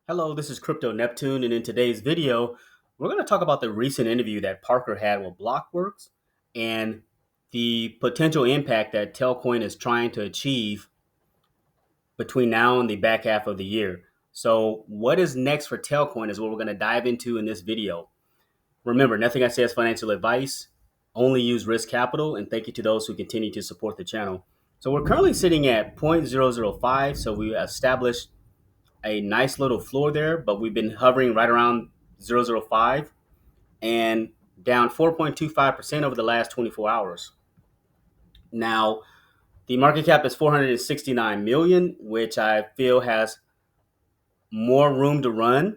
Hello, this is Crypto Neptune, and in today's video, we're going to talk about the recent interview that Parker had with Blockworks and the potential impact that Telcoin is trying to achieve between now and the back half of the year. So, what is next for Telcoin is what we're going to dive into in this video. Remember, nothing I say is financial advice, only use risk capital, and thank you to those who continue to support the channel. So, we're currently sitting at 0.005, so we established a nice little floor there, but we've been hovering right around zero zero 0.005 and down 4.25% over the last 24 hours. Now, the market cap is 469 million, which I feel has more room to run.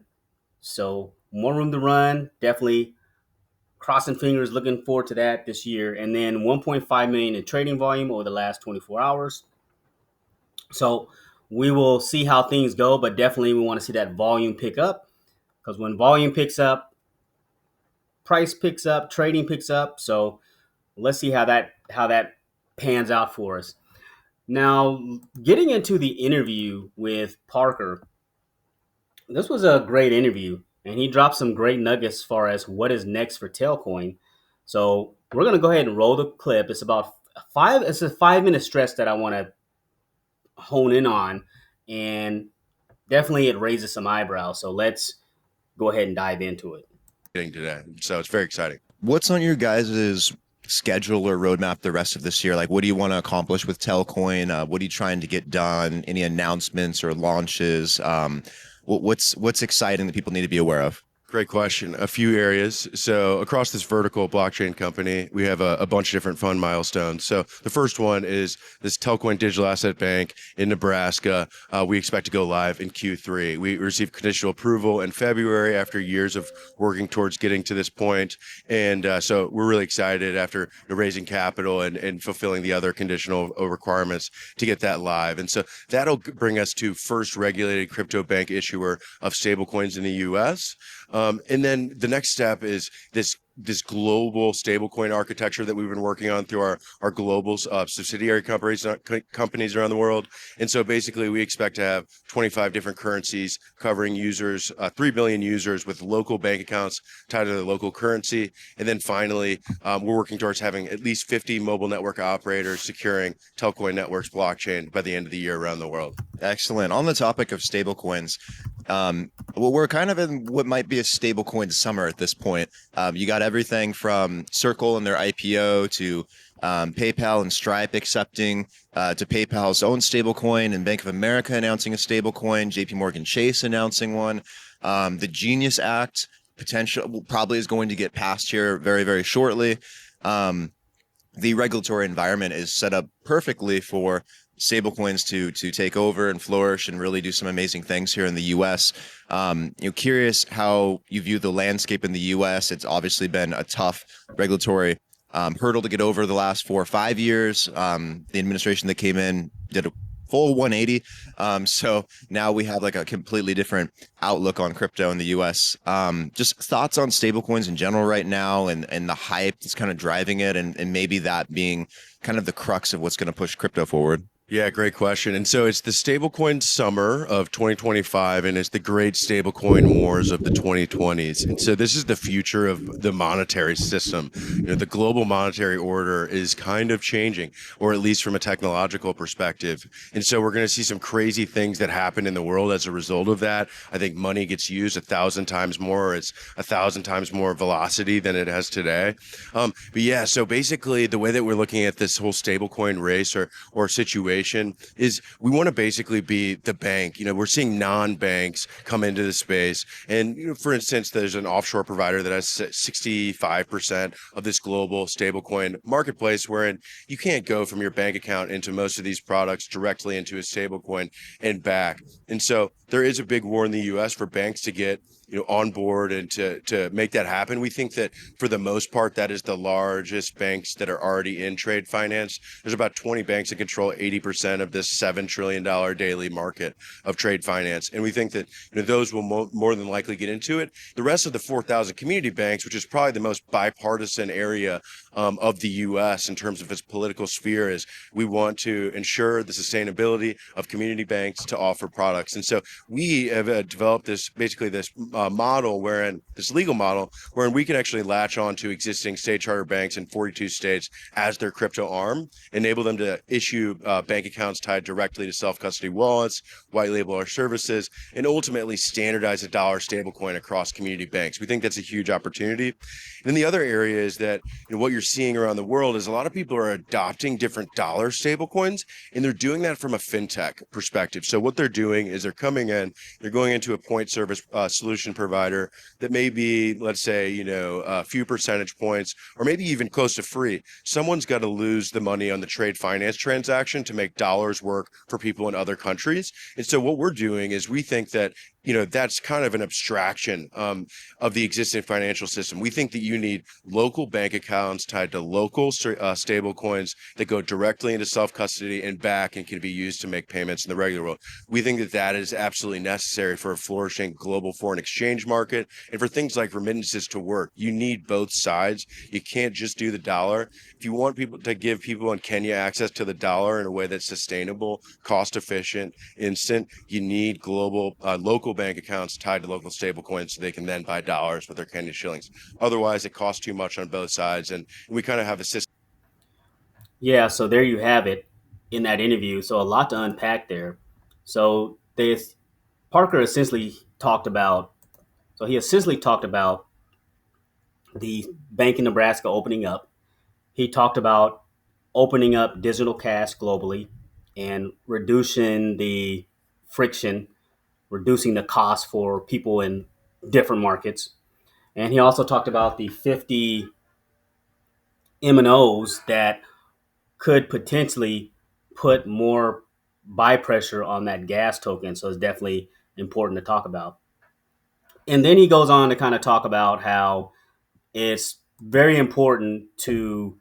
So, more room to run, definitely crossing fingers, looking forward to that this year. And then 1.5 million in trading volume over the last 24 hours. So, we will see how things go, but definitely we want to see that volume pick up because when volume picks up, price picks up, trading picks up. So let's see how that pans out for us. Now, getting into the interview with Parker, this was a great interview, and he dropped some great nuggets as far as what is next for Tailcoin. So we're gonna go ahead and roll the clip. It's about five. It's a 5 minute stretch that I want to hone in on, and definitely it raises some eyebrows. So let's go ahead and dive into it. Today. So it's very exciting. What's on your guys' schedule or roadmap the rest of this year? Like, what do you want to accomplish with Telcoin? What are you trying to get done? Any announcements or launches? What's exciting that people need to be aware of? Great question. A few areas. So across this vertical blockchain company, we have a bunch of different fund milestones. So the first one is this Telcoin Digital Asset Bank in Nebraska. We expect to go live in Q3. We received conditional approval in February after years of working towards getting to this point. And so we're really excited after raising capital and fulfilling the other conditional requirements to get that live. And so that'll bring us to first regulated crypto bank issuer of stablecoins in the US. And then the next step is this global stablecoin architecture that we've been working on through our global subsidiary companies around the world. And so basically we expect to have 25 different currencies covering users, 3 billion users with local bank accounts tied to the local currency. And then finally, we're working towards having at least 50 mobile network operators securing Telcoin Network's blockchain by the end of the year around the world. Excellent. On the topic of stablecoins, well, we're kind of in what might be a stablecoin summer at this point. You got everything from Circle and their IPO to PayPal and Stripe accepting to PayPal's own stablecoin and Bank of America announcing a stablecoin, JP Morgan Chase announcing one. The Genius Act potential probably is going to get passed here very, very shortly. The regulatory environment is set up perfectly for stablecoins to take over and flourish and really do some amazing things here in the U.S. Curious how you view the landscape in the U.S. It's obviously been a tough regulatory hurdle to get over the last 4 or 5 years. The administration that came in did a full 180. So now we have like a completely different outlook on crypto in the US. Just thoughts on stablecoins in general right now and the hype that's kind of driving it and maybe that being kind of the crux of what's going to push crypto forward. Yeah, great question. And so it's the stablecoin summer of 2025, and it's the great stablecoin wars of the 2020s. And so this is the future of the monetary system. The global monetary order is kind of changing, or at least from a technological perspective. And so we're going to see some crazy things that happen in the world as a result of that. I think money gets used 1,000 times more. It's 1,000 times more velocity than it has today. But yeah, so basically the way that we're looking at this whole stablecoin race or situation is we want to basically be the bank. We're seeing non-banks come into the space. And, for instance, there's an offshore provider that has 65% of this global stablecoin marketplace, wherein you can't go from your bank account into most of these products directly into a stablecoin and back. And so there is a big war in the US for banks to get on board and to make that happen. We think that for the most part, that is the largest banks that are already in trade finance. There's about 20 banks that control 80% of this $7 trillion daily market of trade finance, and we think that those will more than likely get into it. The rest of the 4,000 community banks, which is probably the most bipartisan area of the U.S. in terms of its political sphere, is we want to ensure the sustainability of community banks to offer products. And so we have developed this model wherein this legal model wherein we can actually latch on to existing state charter banks in 42 states as their crypto arm, enable them to issue bank accounts tied directly to self-custody wallets, white label our services, and ultimately standardize a dollar stablecoin across community banks. We think that's a huge opportunity. And then the other area is that what you're seeing around the world is a lot of people are adopting different dollar stablecoins, and they're doing that from a fintech perspective. So what they're doing is they're coming in, they're going into a point service solution provider that may be, let's say, a few percentage points or maybe even close to free. Someone's got to lose the money on the trade finance transaction to make dollars work for people in other countries. And so what we're doing is we think that that's kind of an abstraction of the existing financial system. We think that you need local bank accounts tied to local stable coins that go directly into self-custody and back and can be used to make payments in the regular world. We think that that is absolutely necessary for a flourishing global foreign exchange market and for things like remittances to work. You need both sides. You can't just do the dollar. If you want people to give people in Kenya access to the dollar in a way that's sustainable, cost efficient, instant, you need global local bank accounts tied to local stable coins so they can then buy dollars with their Kenyan shillings. Otherwise, it costs too much on both sides. And we kind of have a system. Yeah, so there you have it in that interview. So a lot to unpack there. So this Parker essentially talked about. So he essentially talked about the bank in Nebraska opening up. He talked about opening up digital cash globally and reducing the friction, reducing the cost for people in different markets. And he also talked about the 50 M&Os that could potentially put more buy pressure on that gas token. So it's definitely important to talk about. And then he goes on to kind of talk about how it's very important to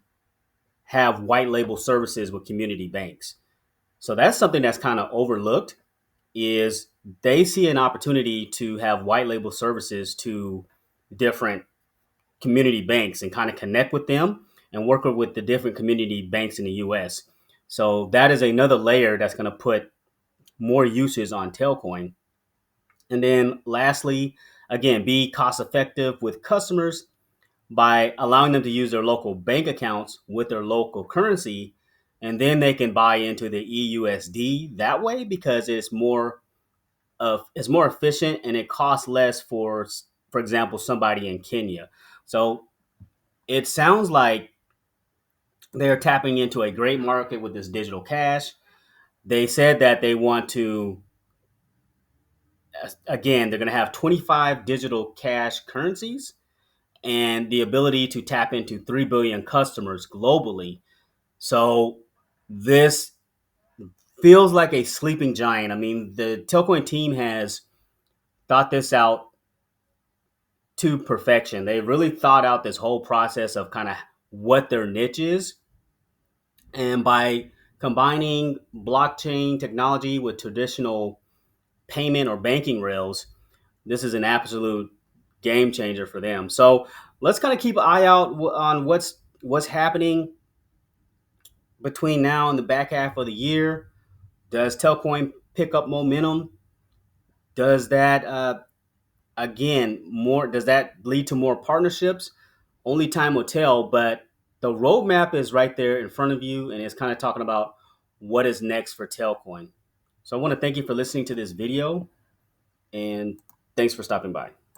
have white label services with community banks. So that's something that's kind of overlooked is they see an opportunity to have white label services to different community banks and kind of connect with them and work with the different community banks in the US. So that is another layer that's going to put more uses on Telcoin. And then lastly, again, be cost effective with customers by allowing them to use their local bank accounts with their local currency. And then they can buy into the EUSD that way because it's more efficient and it costs less for example, somebody in Kenya. So it sounds like they're tapping into a great market with this digital cash. They said that they want to, again, they're going to have 25 digital cash currencies and the ability to tap into 3 billion customers globally. So this feels like a sleeping giant. I mean, the Telcoin team has thought this out to perfection. They really thought out this whole process of kind of what their niche is. And by combining blockchain technology with traditional payment or banking rails, this is an absolute game changer for them. So let's kind of keep an eye out on what's happening between now and the back half of the year. Does Telcoin pick up momentum? Does that does that lead to more partnerships? Only time will tell, but the roadmap is right there in front of you and it's kind of talking about what is next for Telcoin. So I want to thank you for listening to this video and thanks for stopping by.